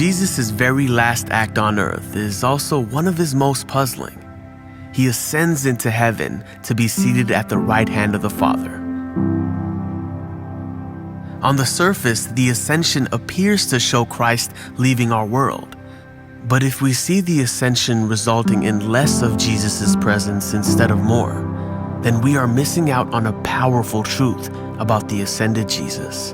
Jesus' very last act on earth is also one of his most puzzling. He ascends into heaven to be seated at the right hand of the Father. On the surface, the ascension appears to show Christ leaving our world. But if we see the ascension resulting in less of Jesus' presence instead of more, then we are missing out on a powerful truth about the ascended Jesus.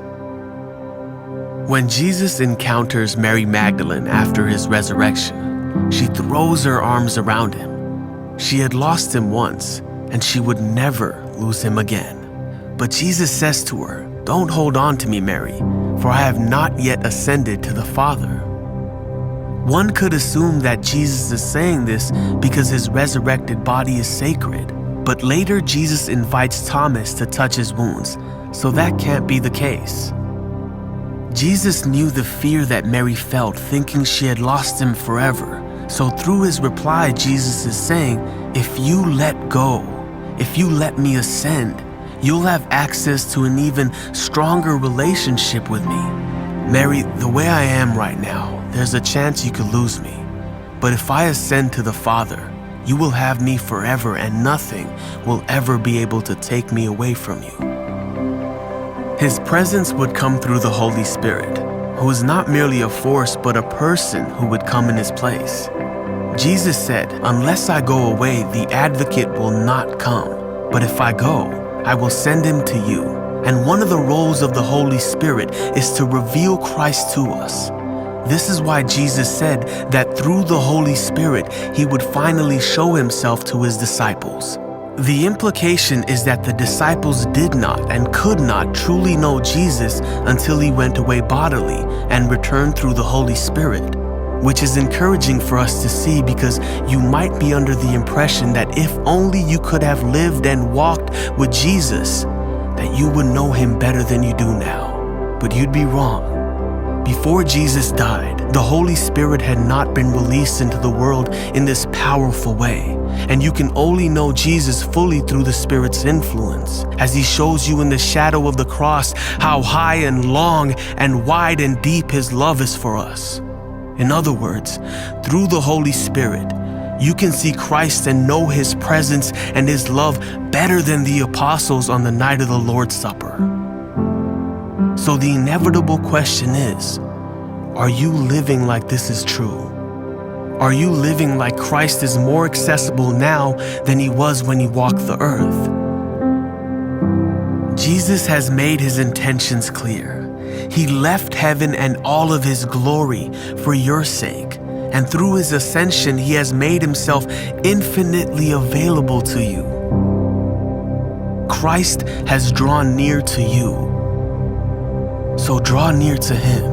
When Jesus encounters Mary Magdalene after his resurrection, she throws her arms around him. She had lost him once, and she would never lose him again. But Jesus says to her, "Don't hold on to me, Mary, for I have not yet ascended to the Father." One could assume that Jesus is saying this because his resurrected body is sacred, but later Jesus invites Thomas to touch his wounds, so that can't be the case. Jesus knew the fear that Mary felt, thinking she had lost him forever. So through his reply, Jesus is saying, if you let go, if you let me ascend, you'll have access to an even stronger relationship with me. Mary, the way I am right now, there's a chance you could lose me. But if I ascend to the Father, you will have me forever, and nothing will ever be able to take me away from you. His presence would come through the Holy Spirit, who is not merely a force, but a person who would come in his place. Jesus said, "Unless I go away, the advocate will not come. But if I go, I will send him to you." And one of the roles of the Holy Spirit is to reveal Christ to us. This is why Jesus said that through the Holy Spirit, he would finally show himself to his disciples. The implication is that the disciples did not and could not truly know Jesus until he went away bodily and returned through the Holy Spirit, which is encouraging for us to see, because you might be under the impression that if only you could have lived and walked with Jesus, that you would know him better than you do now. But you'd be wrong. Before Jesus died, the Holy Spirit had not been released into the world in this powerful way, and you can only know Jesus fully through the Spirit's influence, as he shows you in the shadow of the cross how high and long and wide and deep his love is for us. In other words, through the Holy Spirit, you can see Christ and know his presence and his love better than the apostles on the night of the Lord's Supper. So the inevitable question is, are you living like this is true? Are you living like Christ is more accessible now than he was when he walked the earth? Jesus has made his intentions clear. He left heaven and all of his glory for your sake, and through his ascension, he has made himself infinitely available to you. Christ has drawn near to you, so draw near to him.